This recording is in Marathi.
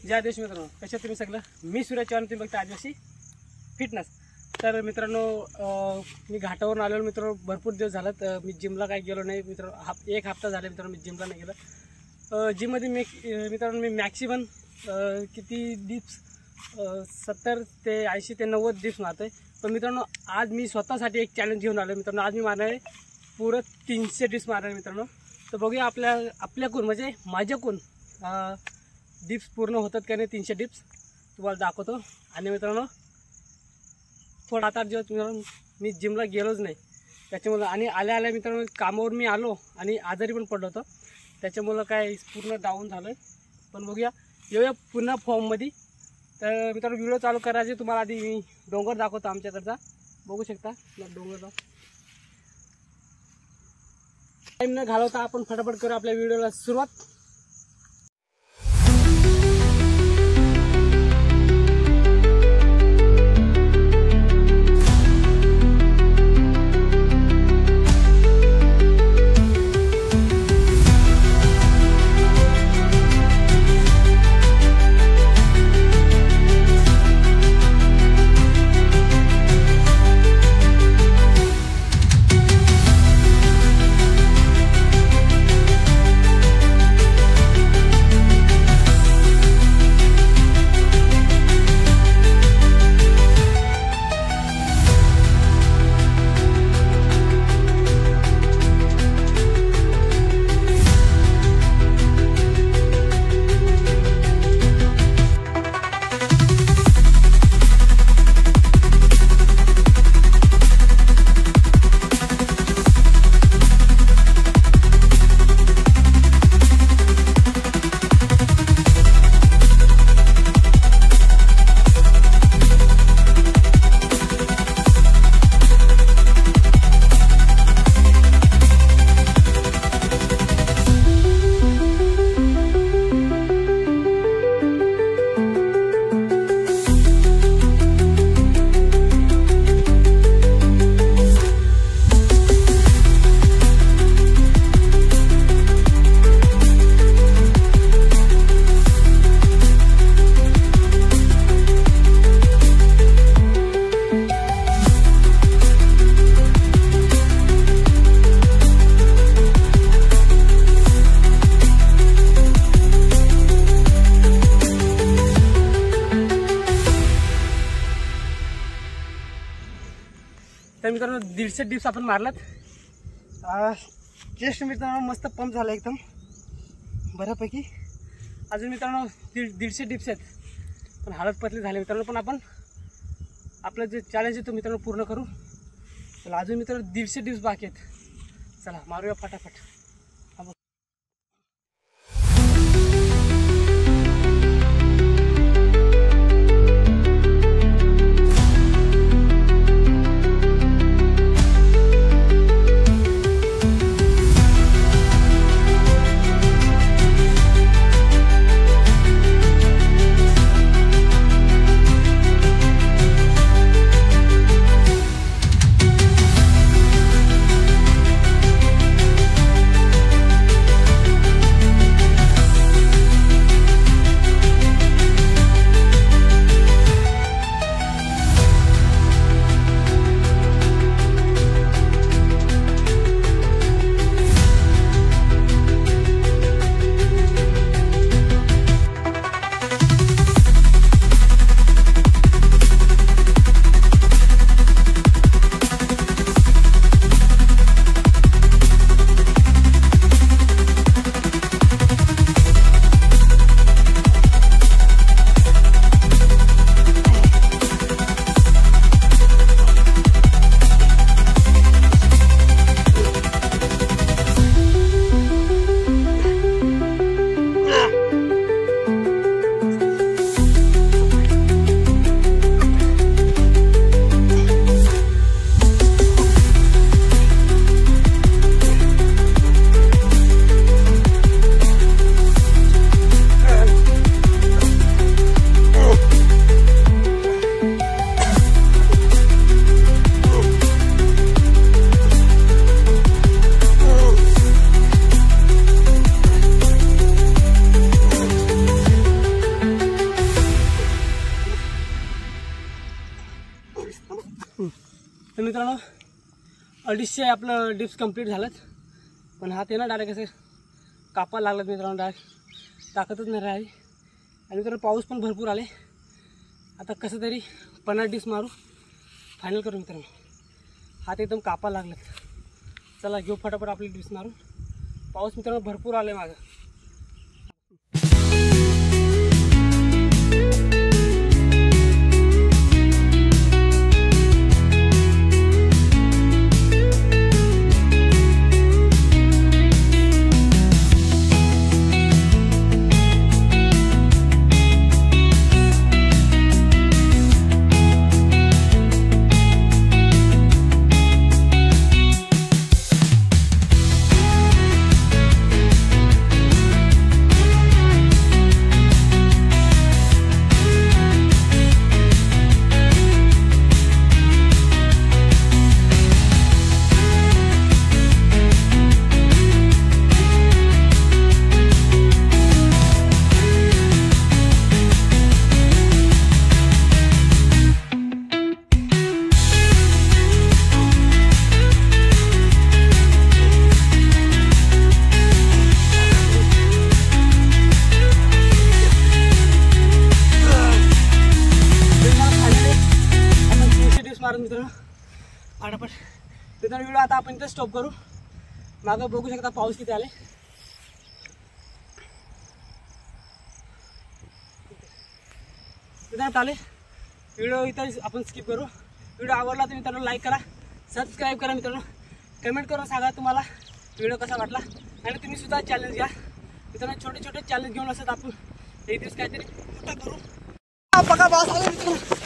जय आदिवासी मित्रांनो, कशा तुम्ही सगळं? मी सूर्य चव्हाण, तुम्ही बघता आदिवासी फिटनेस. तर मित्रांनो, मी घाटावरून आलेलो मित्रांनो. भरपूर दिवस झालात मी जिमला काही गेलो नाही मित्रांनो. एक हप्ता झाला मित्रांनो मी जिमला नाही गेलो. जिममध्ये मित्रांनो मी मॅक्सिमम किती डिप्स 70 ते 80 ते 90 डिप्स मारतो आहे. पण मित्रांनो आज मी स्वतःसाठी एक चॅलेंज घेऊन आलो मित्रांनो. आज मी मारणार आहे पुरं 300 डिप्स मारणार मित्रांनो. तर बघूया आपल्याकडून म्हणजे माझ्याकडून डिप्स पूर्ण होतात का नाही. 300 डिप्स तुम्हाला दाखवतो. आणि मित्रांनो थोडा आता जो मित्रांनो मी जिमला गेलोच नाही त्याच्यामुळं, आणि आल्या मित्रांनो कामावर मी आलो आणि आजारी पण पडलो होतो. त्याच्यामुळं काय पूर्ण डाऊन झालं आहे. पण बघूया येऊया पुन्हा फॉर्ममध्ये. तर मित्रांनो व्हिडिओ चालू करायचे. तुम्हाला आधी मी डोंगर दाखवतो आमच्याकडचा. बघू शकता डोंगर. टाईम न घालवता आपण फटाफट करू आपल्या व्हिडिओला सुरुवात. तर मित्रांनो 150 डिप्स आपण मारलात. चेस्ट मित्रांनो मस्त पंप झाला एकदम बऱ्यापैकी. अजून मित्रांनो 150 डिप्स आहेत पण हालत पतली झाले मित्रांनो. पण आपण आपलं जे चॅलेंज आहे तो मित्रांनो पूर्ण करू. चला अजून मित्रांनो 150 डिप्स बाकी आहेत. चला मारूया फटाफट. मित्रांनो 250 आपलं डिप्स कंप्लीट झालं, पण हात आहे ना डायरेक्ट असं कापायला लागलं मित्रांनो, डायरेक्ट ताकदच नाही राहिली. आणि मित्रांनो पाऊस पण भरपूर आले. आता कसं तरी 50 डिप्स मारू, फायनल करू मित्रांनो. हात एकदम कापायला लागलं. चला घेऊ फटाफट आपली डिप्स मारू. पाऊस मित्रांनो भरपूर आले माझं. मित्रांनो फटाफट मित्रांनो व्हिडिओ आता आपण इथे स्टॉप करू. मागं बघू शकता पाऊस किती आले. मित्रांनो आले व्हिडिओ इथे आपण स्किप करू. व्हिडिओ आवडला तर मित्रांनो लाईक करा, सबस्क्राईब करा. मित्रांनो कमेंट करून सांगा तुम्हाला व्हिडिओ कसा वाटला. आणि तुम्ही सुद्धा चॅलेंज घ्या मित्रांनो. छोटे छोटे चॅलेंज घेऊन असत आपण एक दिवस काहीतरी मोठा करू. बघा पाऊस आला मित्रांनो.